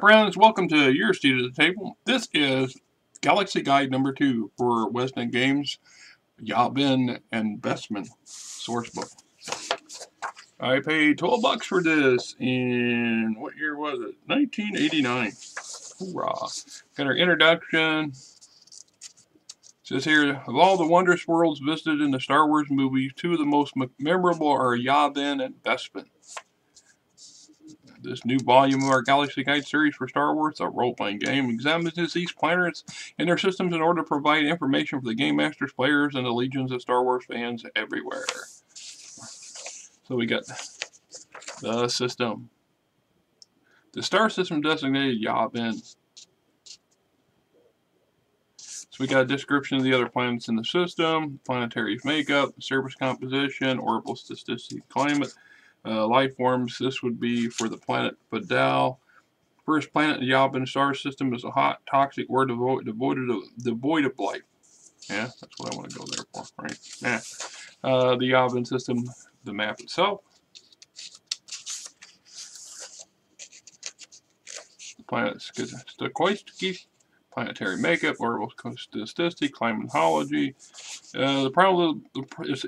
friends, welcome to your seat at the table. This is Galaxy Guide number 2 for West End Games, Yavin and Bespin sourcebook. I paid $12 for this in, what year was it? 1989. Hoorah. Got our introduction. It says here, of all the wondrous worlds visited in the Star Wars movies, two of the most memorable are Yavin and Bespin. This new volume of our Galaxy Guide series for Star Wars, a role-playing game, examines these planets and their systems in order to provide information for the game masters, players, and the legions of Star Wars fans everywhere. So we got the system. The star system designated Yavin. So we got a description of the other planets in the system, planetary's makeup, surface composition, orbital statistics, climate. Life forms, this would be for the planet Fadal. First planet in the Yavin star system is a hot, toxic world devoid of life. Yeah, that's what I want to go there for, right? Yeah. The Yavin system, the map itself. The planet Stokoitsky, planetary makeup, orbital statistics, climatology. It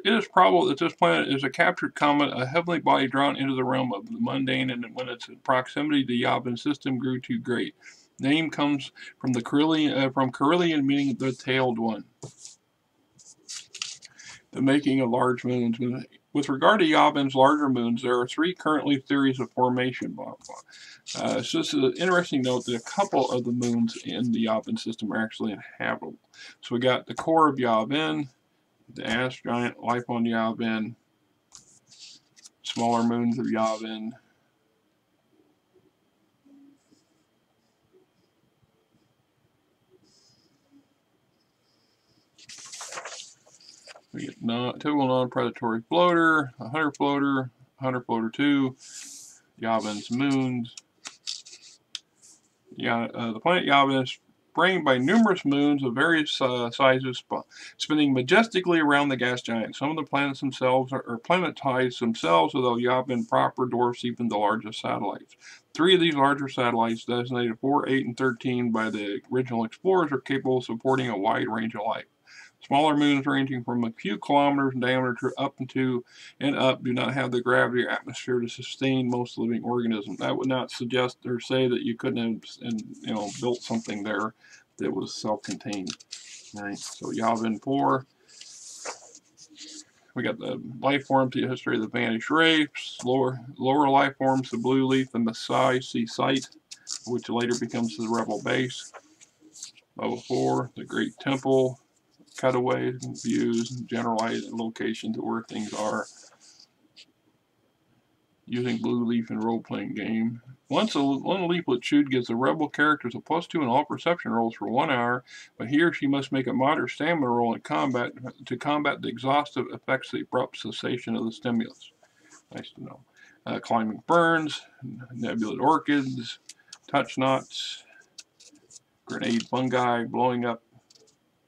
is probable that this planet is a captured comet, a heavenly body drawn into the realm of the mundane, and when its proximity to the Yavin system grew too great. Name comes from the Carillion, meaning the tailed one. The making of large moons. With regard to Yavin's larger moons, there are three currently theories of formation. Blah, blah. So this is an interesting note that a couple of the moons in the Yavin system are actually inhabitable. So we got the core of Yavin, the ash giant, life on Yavin, smaller moons of Yavin. We get typical non-predatory floater, a hunter floater 2, Yavin's moons. The planet Yavin is framed by numerous moons of various sizes, spinning majestically around the gas giant. Some of the planets themselves are planetized themselves, although Yavin proper dwarfs even the largest satellites. Three of these larger satellites, designated 4, 8, and 13 by the original explorers, are capable of supporting a wide range of life. Smaller moons ranging from a few kilometers in diameter to up do not have the gravity or atmosphere to sustain most living organisms. That would not suggest or say that you couldn't have built something there that was self-contained. Right. So Yavin 4. We got the life forms, the history of the vanished race, lower life forms, the blue leaf, the Maasai sea site, which later becomes the rebel base. Level 4, the Great Temple. Cutaways and views and generalized locations of where things are. Using blue leaf in role-playing game. Once one leaflet chewed gives the rebel characters a +2 in all perception rolls for 1 hour, but he or she must make a moderate stamina roll in combat to combat the exhaustive effects of the abrupt cessation of the stimulus. Nice to know. Climbing ferns, nebulous orchids, touch knots, grenade fungi, blowing up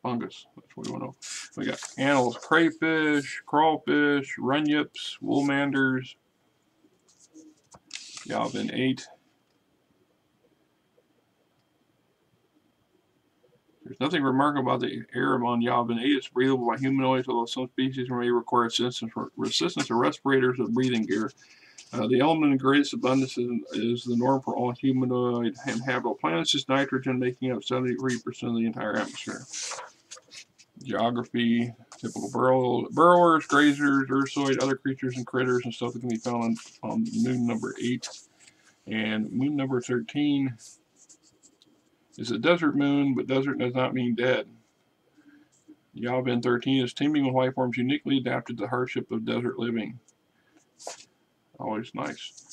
fungus. That's what we want to know. We got animals, crayfish, crawfish, runyips, woolmanders. Yavin 8. There's nothing remarkable about the air on Yavin 8. It's breathable by humanoids, although some species may require resistance to respirators or breathing gear. The element in greatest abundance is the norm for all humanoid and habitable planets, is nitrogen, making up 73% of the entire atmosphere. Geography, typical burrowers, grazers, ursoid, other creatures and critters and stuff that can be found on moon number 8. And moon number 13 is a desert moon, but desert does not mean dead. Yavin 13 is teeming with life forms uniquely adapted to the hardship of desert living. Always nice.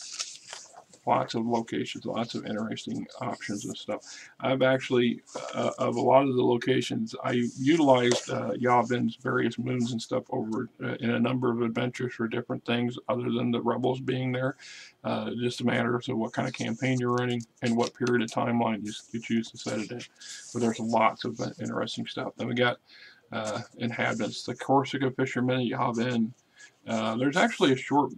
Lots of locations, lots of interesting options and stuff. I've actually, of a lot of the locations, I utilized Yavin's various moons and stuff over in a number of adventures for different things other than the rebels being there. Just a matter of what kind of campaign you're running and what period of timeline you choose to set it in. But there's lots of interesting stuff. Then we got inhabitants, the Corsica fishermen at Yavin. There's actually a short,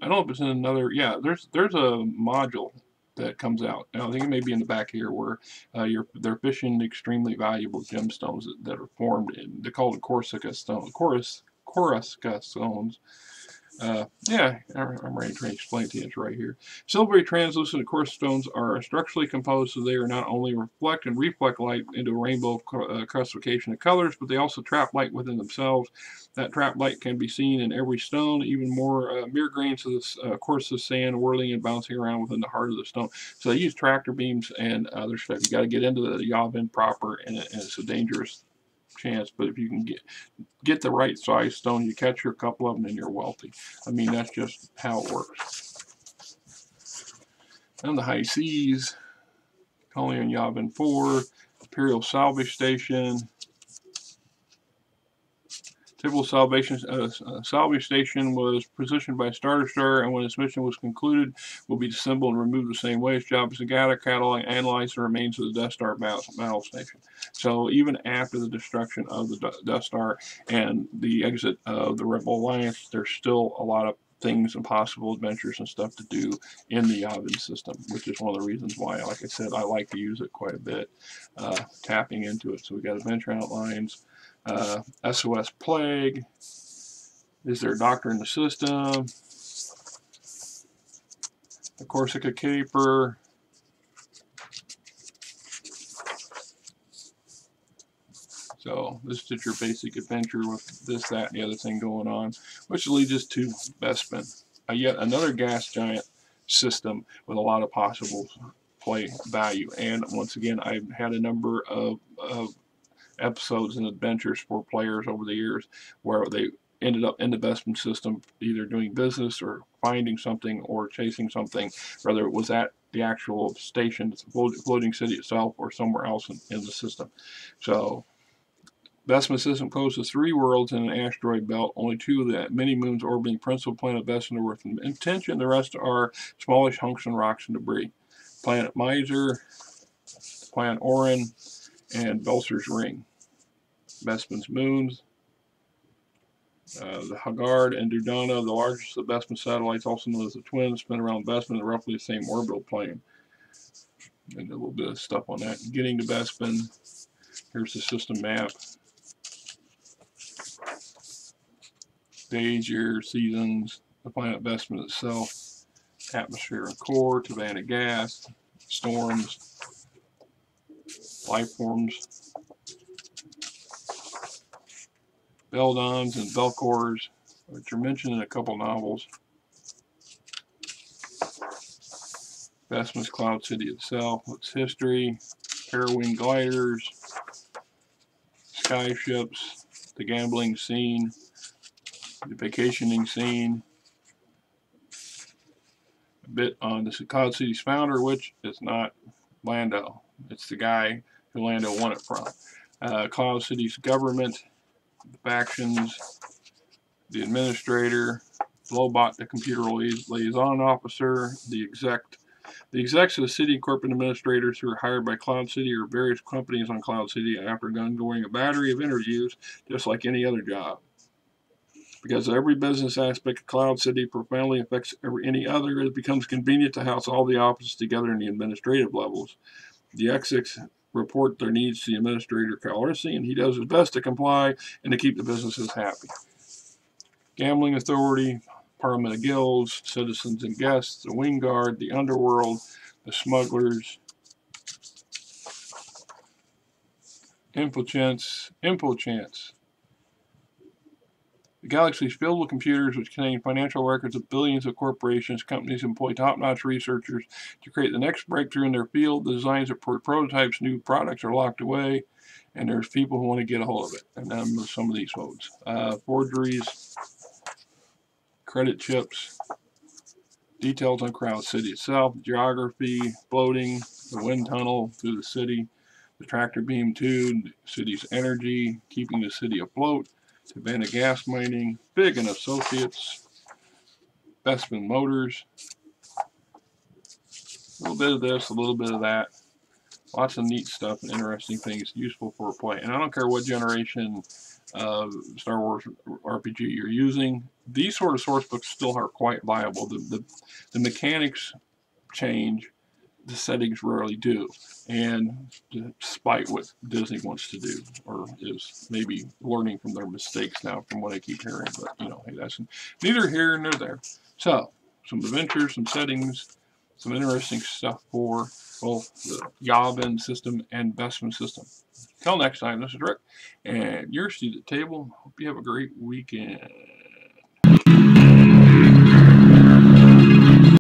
I don't know if it's in another, yeah, there's a module that comes out. Now, I think it may be in the back here where they're fishing extremely valuable gemstones that are formed. They're called Corsica stones. Corsica stones. Yeah, I'm ready to explain to you. It's right here. Silvery translucent quartz stones are structurally composed, so they are not only reflect and reflect light into a rainbow classification of colors, but they also trap light within themselves. That trapped light can be seen in every stone, even more mere grains of this quartz sand whirling and bouncing around within the heart of the stone. So they use tractor beams and other stuff. You got to get into the Yavin proper, and it's a dangerous chance, but if you can get the right size stone, you catch your couple of them and you're wealthy. I mean, that's just how it works. And the high seas, Colony on Yavin 4, Imperial Salvage Station. Typical salvage station was positioned by Star Destroyer, and when its mission was concluded, will be disassembled and removed the same way. Its job is to gather, catalog, and analyze the remains of the Death Star battle station. So even after the destruction of the Death Star and the exit of the Rebel Alliance, there's still a lot of things and possible adventures and stuff to do in the Yavin system, which is one of the reasons why, like I said, I like to use it quite a bit, tapping into it. So we got adventure outlines. SOS Plague. Is there a doctor in the system? The Corsica Caper. So this is your basic adventure with this, that, and the other thing going on, which leads us to Bespin, yet another gas giant system with a lot of possible play value. And once again, I've had a number of episodes and adventures for players over the years where they ended up in the Bespin system either doing business or finding something or chasing something, whether it was at the actual station, the floating city itself, or somewhere else in the system. So Bespin system poses 3 worlds in an asteroid belt. Only 2 of the many moons orbiting principal planet Bespin are worth intention. The rest are smallish hunks and rocks and debris. Planet Miser, Planet Orin, and Belser's Ring. Bespin's moons, the Haggard and Dudana, the largest of the Bespin satellites, also known as the twins, spin around Bespin at roughly the same orbital plane. And a little bit of stuff on that. Getting to Bespin, here's the system map. Days, years, seasons, the planet Bespin itself, atmosphere and core, Savannah gas, storms, life forms, Beldons and Belcors, which are mentioned in a couple novels. Bespin's Cloud City itself, its history, Parawing gliders, sky ships, the gambling scene, the vacationing scene, a bit on the Cloud City's founder, which is not Lando. It's the guy who Lando won it from. Cloud City's government, the factions, the administrator, Lobot, the computer liaison officer, the execs of the city corporate administrators who are hired by Cloud City or various companies on Cloud City after undergoing a battery of interviews, just like any other job. Because every business aspect of Cloud City profoundly affects any other, it becomes convenient to house all the offices together in the administrative levels. The execs report their needs to the administrator, Calrissian, and he does his best to comply and to keep the businesses happy. Gambling Authority, Parliament of Guilds, Citizens and Guests, the Wing Guard, the Underworld, the Smugglers, Impochance. The galaxy is filled with computers which contain financial records of billions of corporations. Companies employ top-notch researchers to create the next breakthrough in their field. The designs of prototypes, new products are locked away, and there's people who want to get a hold of it. And then some of these folks. Forgeries, credit chips, details on Cloud City itself, geography, floating, the wind tunnel through the city, the tractor beam tube, the city's energy, keeping the city afloat, Savannah gas mining, Big and Associates, Bespin Motors, a little bit of this, a little bit of that. Lots of neat stuff and interesting things useful for play. And I don't care what generation of Star Wars RPG you're using, these sort of source books still are quite viable. The mechanics change, the settings rarely do, and despite what Disney wants to do, or is maybe learning from their mistakes now, from what I keep hearing. But you know, hey, that's neither here nor there. So, some adventures, some settings, some interesting stuff for both the Yavin system and Bespin system. Till next time, this is Rick, and you're seated at the table. Hope you have a great weekend.